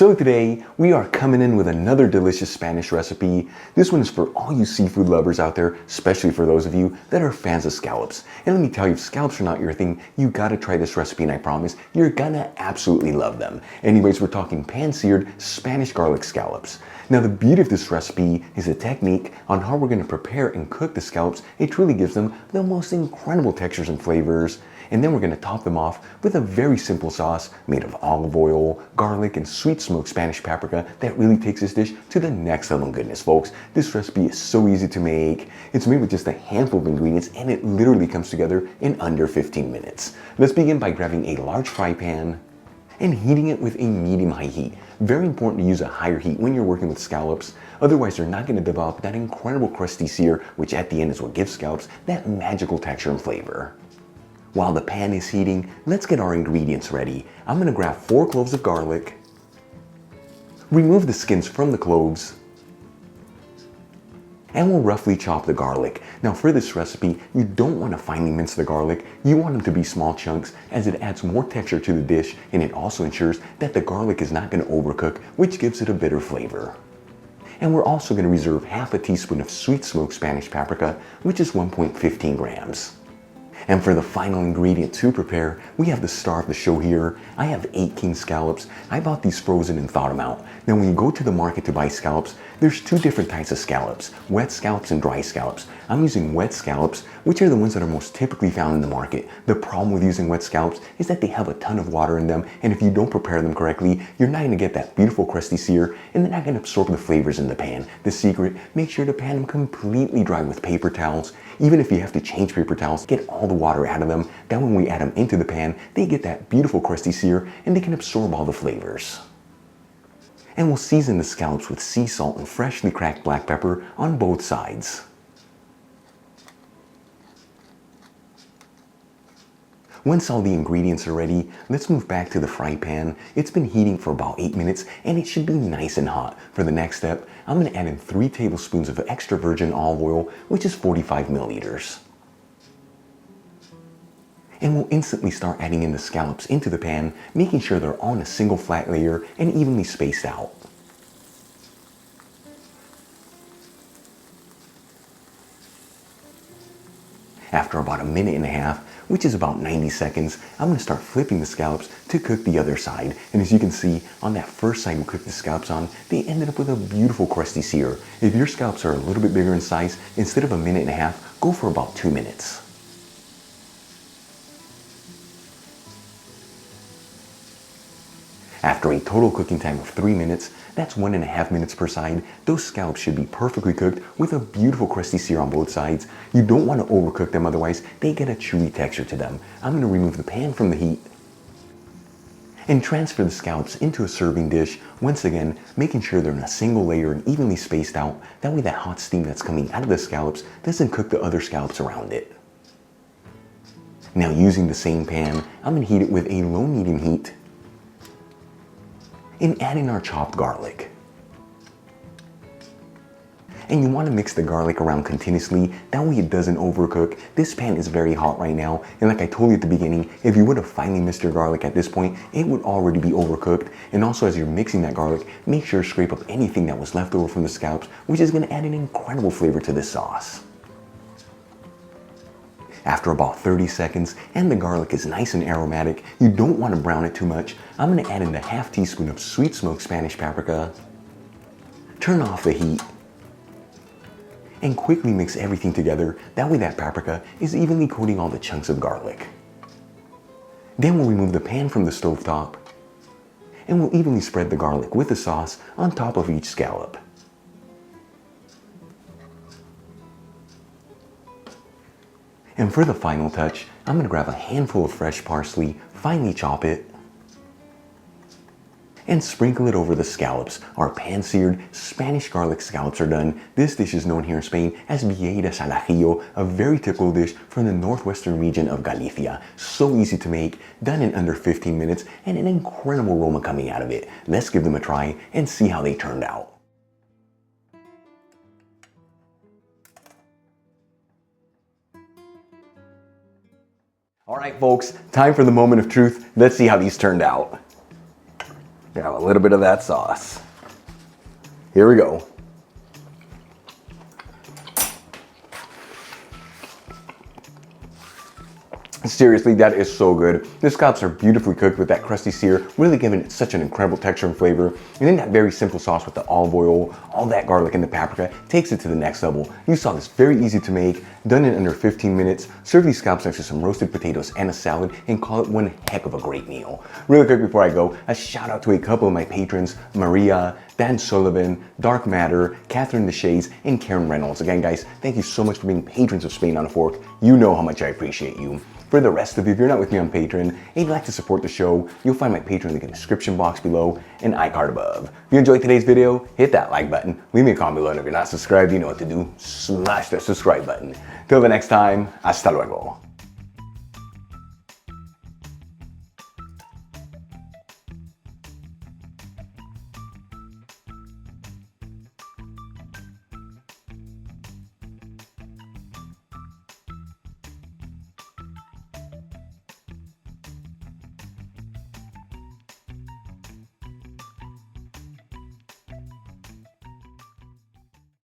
So today, we are coming in with another delicious Spanish recipe. This one is for all you seafood lovers out there, especially for those of you that are fans of scallops. And let me tell you, if scallops are not your thing, you gotta try this recipe and I promise, you're gonna absolutely love them. Anyways, we're talking pan-seared Spanish garlic scallops. Now the beauty of this recipe is a technique on how we're gonna prepare and cook the scallops. It truly gives them the most incredible textures and flavors. And then we're gonna top them off with a very simple sauce made of olive oil, garlic, and sweet smoked Spanish paprika that really takes this dish to the next level goodness, folks. This recipe is so easy to make. It's made with just a handful of ingredients and it literally comes together in under 15 minutes. Let's begin by grabbing a large fry pan and heating it with a medium-high heat. Very important to use a higher heat when you're working with scallops. Otherwise, they're not gonna develop that incredible crusty sear, which at the end is what gives scallops that magical texture and flavor. While the pan is heating, let's get our ingredients ready. I'm gonna grab 4 cloves of garlic, remove the skins from the cloves, and we'll roughly chop the garlic. Now for this recipe, you don't want to finely mince the garlic. You want them to be small chunks as it adds more texture to the dish and it also ensures that the garlic is not going to overcook, which gives it a bitter flavor. And we're also going to reserve half a teaspoon of sweet smoked Spanish paprika, which is 1.15 grams. And for the final ingredient to prepare, we have the star of the show here. I have 8 king scallops. I bought these frozen and thawed them out. Now when you go to the market to buy scallops, there's 2 different types of scallops, wet scallops and dry scallops. I'm using wet scallops, which are the ones that are most typically found in the market. The problem with using wet scallops is that they have a ton of water in them, and if you don't prepare them correctly, you're not gonna get that beautiful crusty sear, and they're not gonna absorb the flavors in the pan. The secret, make sure to pan them completely dry with paper towels. Even if you have to change paper towels, get all the water out of them. That when we add them into the pan, they get that beautiful crusty sear, and they can absorb all the flavors. And we'll season the scallops with sea salt and freshly cracked black pepper on both sides. Once all the ingredients are ready, let's move back to the fry pan. It's been heating for about 8 minutes and it should be nice and hot. For the next step, I'm going to add in 3 tablespoons of extra virgin olive oil, which is 45 milliliters. And we'll instantly start adding in the scallops into the pan, making sure they're on a single flat layer and evenly spaced out. After about 1.5 minutes, which is about 90 seconds, I'm going to start flipping the scallops to cook the other side. And as you can see, on that first side we cooked the scallops on, they ended up with a beautiful crusty sear. If your scallops are a little bit bigger in size, instead of 1.5 minutes, go for about 2 minutes. After a total cooking time of 3 minutes, that's 1.5 minutes per side, those scallops should be perfectly cooked with a beautiful crusty sear on both sides. You don't want to overcook them, otherwise they get a chewy texture to them. I'm going to remove the pan from the heat and transfer the scallops into a serving dish, once again making sure they're in a single layer and evenly spaced out. That way that hot steam that's coming out of the scallops doesn't cook the other scallops around it. Now using the same pan, I'm going to heat it with a low-medium heat and add in our chopped garlic. And you want to mix the garlic around continuously, that way it doesn't overcook. This pan is very hot right now, and like I told you at the beginning, if you would have finely missed your garlic at this point, it would already be overcooked. And also as you're mixing that garlic, make sure to scrape up anything that was left over from the scallops, which is going to add an incredible flavor to this sauce. After about 30 seconds and the garlic is nice and aromatic, you don't want to brown it too much, I'm going to add in the half teaspoon of sweet smoked Spanish paprika, turn off the heat, and quickly mix everything together. That way that paprika is evenly coating all the chunks of garlic. Then we'll remove the pan from the stovetop and we'll evenly spread the garlic with the sauce on top of each scallop. And for the final touch, I'm going to grab a handful of fresh parsley, finely chop it, and sprinkle it over the scallops. Our pan-seared Spanish garlic scallops are done. This dish is known here in Spain as Vieiras al Ajillo, a very typical dish from the northwestern region of Galicia. So easy to make, done in under 15 minutes, and an incredible aroma coming out of it. Let's give them a try and see how they turned out. All right, folks, time for the moment of truth. Let's see how these turned out. Have a little bit of that sauce. Here we go. Seriously, that is so good. The scallops are beautifully cooked with that crusty sear, really giving it such an incredible texture and flavor. And then that very simple sauce with the olive oil, all that garlic and the paprika takes it to the next level. You saw this very easy to make, done in under 15 minutes. Serve these scallops next to some roasted potatoes and a salad and call it one heck of a great meal. Really quick before I go, a shout out to a couple of my patrons, Maria, Dan Sullivan, Dark Matter, Catherine Deshays, and Karen Reynolds. Again, guys, thank you so much for being patrons of Spain on a Fork. You know how much I appreciate you. For the rest of you, if you're not with me on Patreon and you'd like to support the show, you'll find my Patreon link in the description box below and iCard above. If you enjoyed today's video, hit that like button, leave me a comment below, and if you're not subscribed, you know what to do, smash that subscribe button. Till the next time, hasta luego.